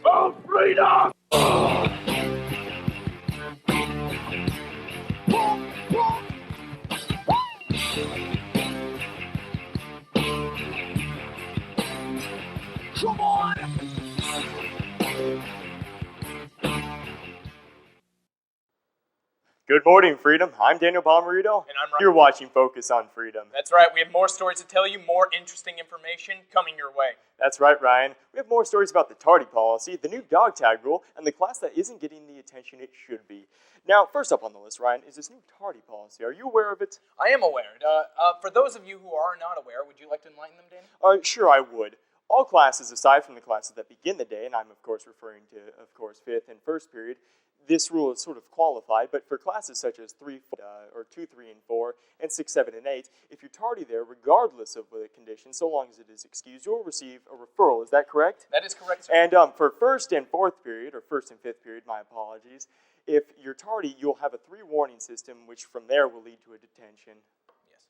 Oh, freedom! Come on! Good morning, Freedom. I'm Daniel Palmerito. And I'm Ryan. You're watching Focus on Freedom. That's right. We have more stories to tell you, more interesting information coming your way. That's right, Ryan. We have more stories about the tardy policy, the new dog tag rule, and the class that isn't getting the attention it should be. Now, first up on the list, Ryan, is this new tardy policy. Are you aware of it? I am aware. For those of you who are not aware, would you like to enlighten them, Danny? Sure, I would. All classes, aside from the classes that begin the day, and I'm, of course, referring to, of course, 5th and 1st period, this rule is sort of qualified, but for classes such as 2, 3, and 4, and 6, 7, and 8, if you're tardy there, regardless of the condition, so long as it is excused, you'll receive a referral. Is that correct? That is correct, sir. And for 1st and 4th period, or 1st and 5th period, my apologies, if you're tardy, you'll have a 3-warning system, which from there will lead to a detention. Yes.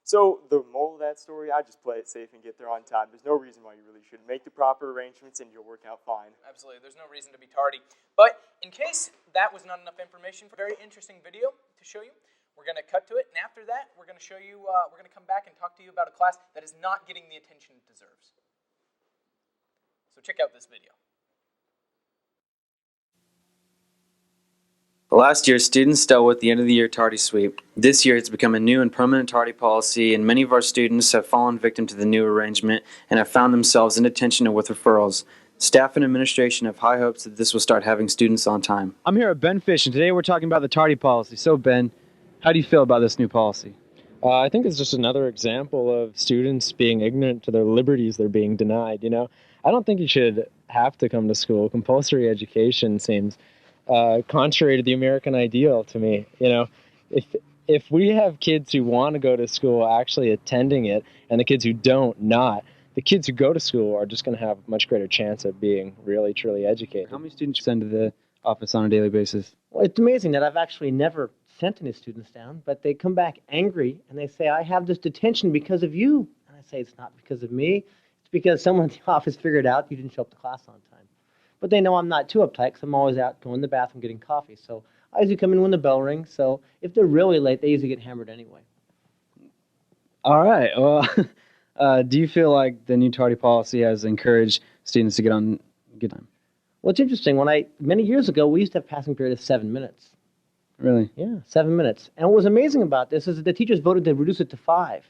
So the moral of that story, I just play it safe and get there on time. There's no reason why you really should. Make the proper arrangements and you'll work out fine. Absolutely. There's no reason to be tardy. But in case that was not enough information for a very interesting video to show you, we're going to cut to it. And after that, we're going to show you, we're going to come back and talk to you about a class that is not getting the attention it deserves. So check out this video. Last year, students dealt with the end-of-the-year tardy sweep. This year, it's become a new and permanent tardy policy, and many of our students have fallen victim to the new arrangement and have found themselves in detention or with referrals. Staff and administration have high hopes that this will start having students on time. I'm here at Ben Fish, and today we're talking about the tardy policy. So, Ben, how do you feel about this new policy? I think it's just another example of students being ignorant to their liberties they're being denied, I don't think you should have to come to school. Compulsory education seems contrary to the American ideal to me. If we have kids who want to go to school actually attending it and the kids who don't not, the kids who go to school are just going to have a much greater chance of being really, truly educated. How many students send to the office on a daily basis? Well, it's amazing that I've actually never sent any students down, but they come back angry and they say, I have this detention because of you. And I say, it's not because of me. It's because someone in the office figured out you didn't show up to class on time. But they know I'm not too uptight because I'm always out going to the bathroom getting coffee. So I usually come in when the bell rings. So if they're really late, they usually get hammered anyway. All right. Well, do you feel like the new tardy policy has encouraged students to get on good time? Well, it's interesting. Many years ago, we used to have passing period of 7 minutes. Really? Yeah, 7 minutes. And what was amazing about this is that the teachers voted to reduce it to 5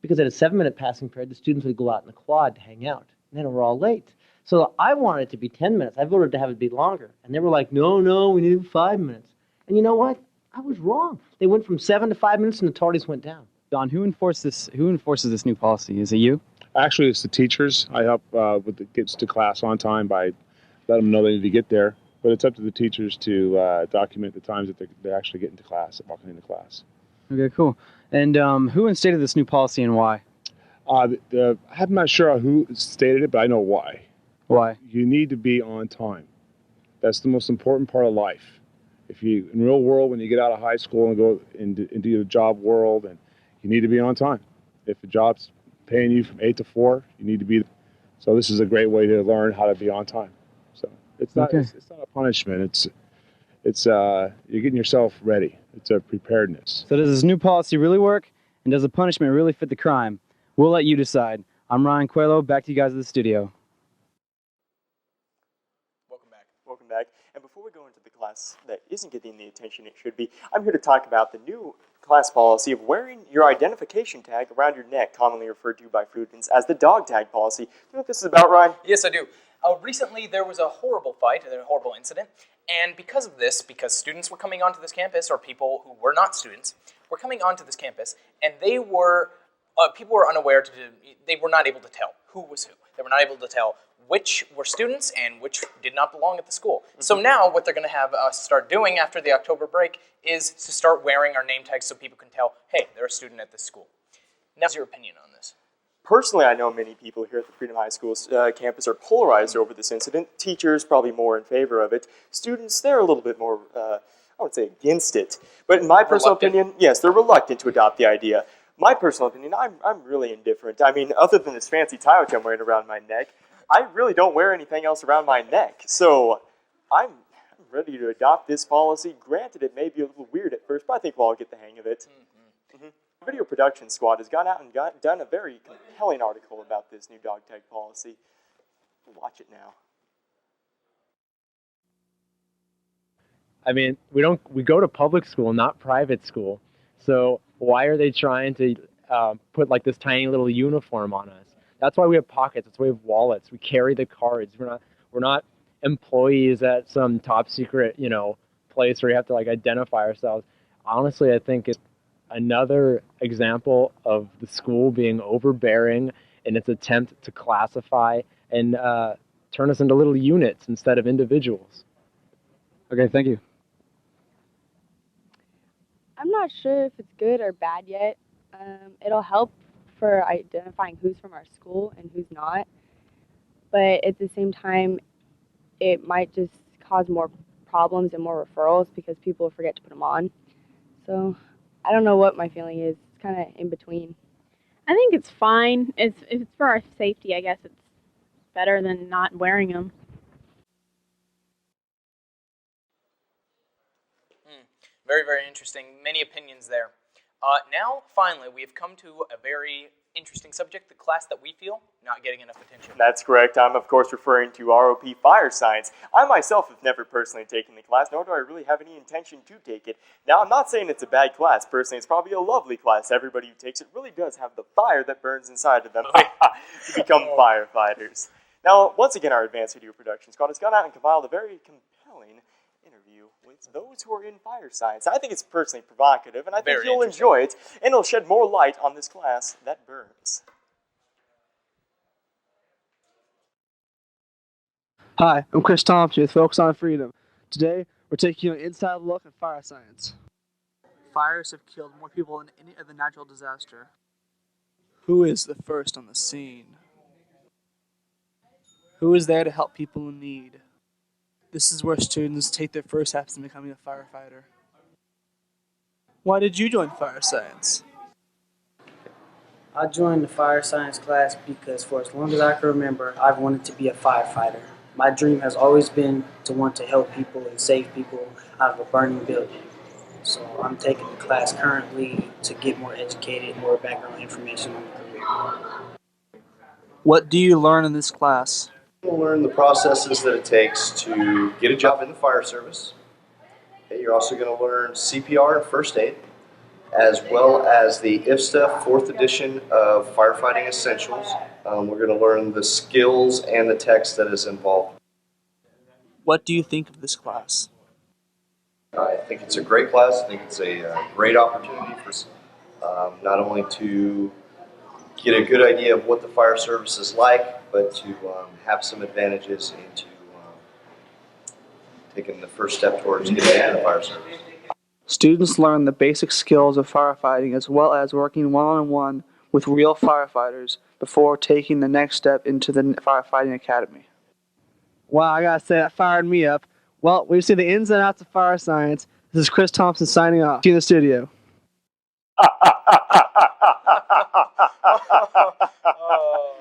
because at a 7-minute passing period, the students would go out in the quad to hang out. And then we're all late. So I wanted it to be 10 minutes. I voted to have it be longer. And they were like, no, we need 5 minutes. And you know what? I was wrong. They went from 7 to 5 minutes and the tardies went down. Don, who enforces this new policy? Is it you? Actually, it's the teachers. I help with the kids to class on time by letting them know they need to get there. But it's up to the teachers to document the times that they're actually getting to class, walking into class. Okay, cool. And who instated this new policy and why? I'm not sure who stated it, but I know why. Why? You need to be on time. That's the most important part of life. If you, in the real world, when you get out of high school and go into the job world, and you need to be on time. If the job's paying you from 8 to 4, you need to be. So this is a great way to learn how to be on time. So it's not it's not a punishment. It's you're getting yourself ready. It's a preparedness. So does this new policy really work? And does the punishment really fit the crime? We'll let you decide. I'm Ryan Coelho. Back to you guys at the studio. Welcome back. And before we go into the class that isn't getting the attention it should be, I'm here to talk about the new class policy of wearing your identification tag around your neck, commonly referred to by students as the dog tag policy. Do you know what this is about, Ryan? Yes, I do. Recently, there was a horrible fight, a horrible incident, and because of this, because students were coming onto this campus, or people who were not students, were coming onto this campus, and they were, people were unaware, they were not able to tell who was who. They were not able to tell which were students and which did not belong at the school. So now what they're going to have us start doing after the October break is to start wearing our name tags so people can tell, hey, they're a student at this school. Now, what's your opinion on this? Personally, I know many people here at the Freedom High School's campus are polarized over this incident. Teachers probably more in favor of it. Students, they're a little bit more, I would say, against it. But in my personal opinion, yes, they're reluctant to adopt the idea. My personal opinion, I'm really indifferent. I mean, other than this fancy tie which I'm wearing around my neck, I really don't wear anything else around my neck, so I'm ready to adopt this policy. Granted, it may be a little weird at first, but I think we'll all get the hang of it. The video production squad has gone out and done a very compelling article about this new dog tag policy. Watch it now. I mean, we go to public school, not private school. So why are they trying to put like this tiny little uniform on us? That's why we have pockets. That's why we have wallets. We carry the cards. We're not employees at some top secret, place where you have to like identify ourselves. Honestly, I think it's another example of the school being overbearing in its attempt to classify and turn us into little units instead of individuals. Okay, thank you. I'm not sure if it's good or bad yet. It'll help for identifying who's from our school and who's not. But at the same time, it might just cause more problems and more referrals because people forget to put them on. So I don't know what my feeling is. It's kind of in between. I think it's fine. If it's for our safety, I guess it's better than not wearing them. Very, very interesting. Many opinions there. Now, finally, we have come to a very interesting subject, the class that we feel not getting enough attention. That's correct. I'm, of course, referring to ROP Fire Science. I myself have never personally taken the class, nor do I really have any intention to take it. Now, I'm not saying it's a bad class. Personally, it's probably a lovely class. Everybody who takes it really does have the fire that burns inside of them to become firefighters. Now, once again, our Advanced Video Production Squad has gone out and compiled a very compelling interview with those who are in fire science. I think it's personally provocative, and I think you'll enjoy it, and it'll shed more light on this class that burns. Hi, I'm Chris Thompson with Focus on Freedom. Today, we're taking an inside look at fire science. Fires have killed more people than any other natural disaster. Who is the first on the scene? Who is there to help people in need? This is where students take their first steps in becoming a firefighter. Why did you join fire science? I joined the fire science class because for as long as I can remember, I've wanted to be a firefighter. My dream has always been to want to help people and save people out of a burning building. So I'm taking the class currently to get more educated, more background information on the career. What do you learn in this class? You'll learn the processes that it takes to get a job in the fire service. Okay, you're also going to learn CPR and first aid, as well as the IFSTA 4th edition of Firefighting Essentials. We're going to learn the skills and the text that is involved. What do you think of this class? I think it's a great class. I think it's a great opportunity for us, not only to get a good idea of what the fire service is like, but to have some advantages into taking the first step towards getting into the fire service. Students learn the basic skills of firefighting as well as working one-on-one with real firefighters before taking the next step into the firefighting academy. Wow, I gotta say, that fired me up. Well, we've seen the ins and outs of fire science. This is Chris Thompson signing off. See you in the studio.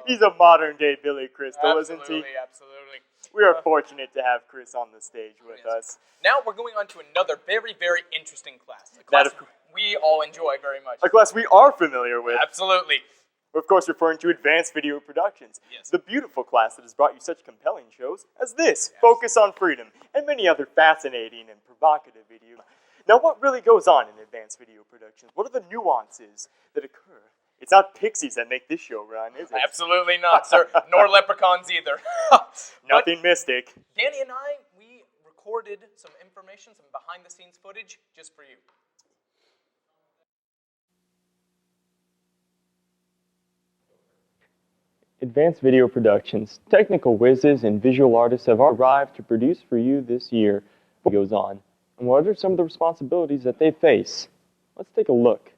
He's a modern-day Billy Crystal, isn't he? Absolutely. We are fortunate to have Chris on the stage with us. Now we're going on to another very, very interesting class. A class we all enjoy very much. A class we are familiar with. Absolutely. We're, of course, referring to Advanced Video Productions. Yes. The beautiful class that has brought you such compelling shows as this, Focus on Freedom, and many other fascinating and provocative videos. Now, what really goes on in Advanced Video Productions? What are the nuances that occur? It's not pixies that make this show run, is it? Absolutely not, sir. Nor leprechauns either. Nothing mystic. Danny and I, we recorded some information, some behind-the-scenes footage, just for you. Advanced Video Productions, technical whizzes and visual artists have arrived to produce for you this year. What goes on, and what are some of the responsibilities that they face? Let's take a look.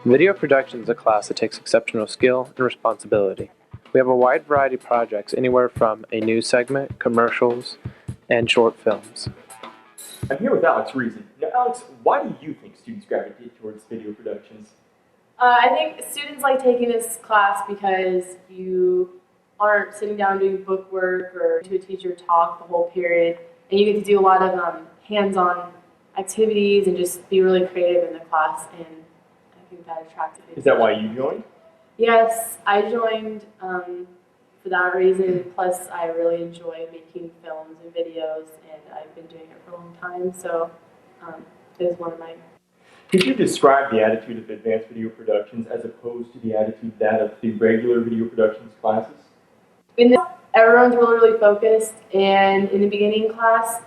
Video production is a class that takes exceptional skill and responsibility. We have a wide variety of projects, anywhere from a news segment, commercials, and short films. I'm here with Alex Reason. Now, Alex, why do you think students gravitate towards video productions? I think students like taking this class because you aren't sitting down doing book work or to a teacher talk the whole period, and you get to do a lot of hands-on activities and just be really creative in the class, and I think that attracts me. Is that why you joined? Yes, I joined for that reason, plus I really enjoy making films and videos, and I've been doing it for a long time, so it is one of my... Could you describe the attitude of advanced video productions as opposed to the attitude that of the regular video productions classes? In this, everyone's really focused, and in the beginning class,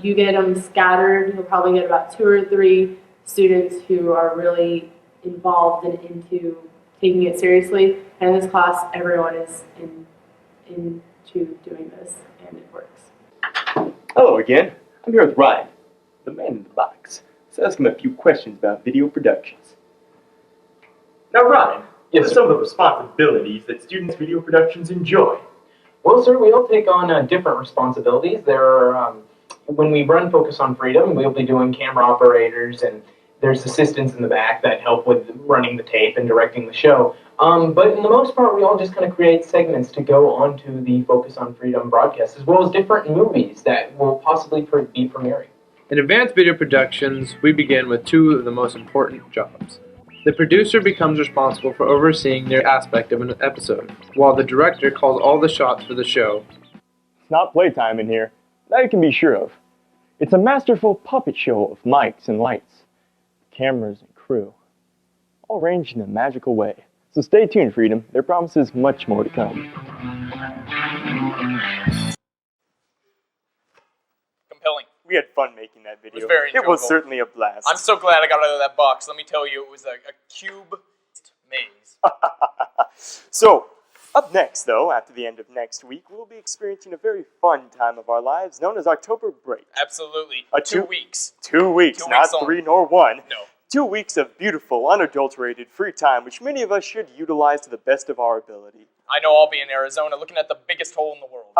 you get them scattered. You'll probably get about 2 or 3 students who are really involved and into taking it seriously. And in this class, everyone is into doing this, and it works. Hello again. I'm here with Ryan, the man in the box. Let's ask him a few questions about video productions. Now, Ryan, what are some of the responsibilities that students' video productions enjoy? Well, sir, we all take on different responsibilities. There are, when we run Focus on Freedom, we'll be doing camera operators, and there's assistants in the back that help with running the tape and directing the show. But in the most part, we all just kind of create segments to go onto the Focus on Freedom broadcast, as well as different movies that will possibly be premiering. In advanced video productions, we begin with 2 of the most important jobs. The producer becomes responsible for overseeing their aspect of an episode, while the director calls all the shots for the show. It's not playtime in here, that you can be sure of. It's a masterful puppet show of mics and lights, cameras and crew, all arranged in a magical way. So stay tuned, Freedom. There promises much more to come. Compelling. We had fun making that video. It was very enjoyable. It was certainly a blast. I'm so glad I got out of that box. Let me tell you, it was a cube maze. So, up next, though, after the end of next week, we'll be experiencing a very fun time of our lives known as October break. Absolutely. 2 weeks. 2 weeks, 2 not weeks 3 nor 1. No. 2 weeks of beautiful, unadulterated free time, which many of us should utilize to the best of our ability. I know I'll be in Arizona looking at the biggest hole in the world.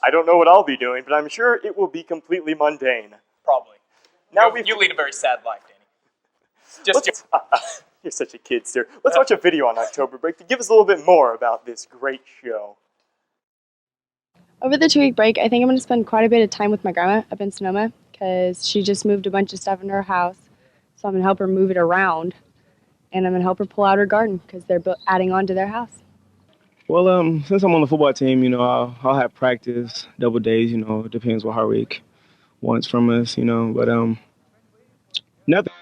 I don't know what I'll be doing, but I'm sure it will be completely mundane. Probably. Now you lead a very sad life, Danny. You're such a kid, sir. Let's watch a video on October break to give us a little bit more about this great show. Over the 2-week break, I think I'm going to spend quite a bit of time with my grandma up in Sonoma because she just moved a bunch of stuff into her house. So I'm going to help her move it around, and I'm going to help her pull out her garden because they're adding on to their house. Well, since I'm on the football team, I'll have practice, double days, it depends what Harwick wants from us, but nothing.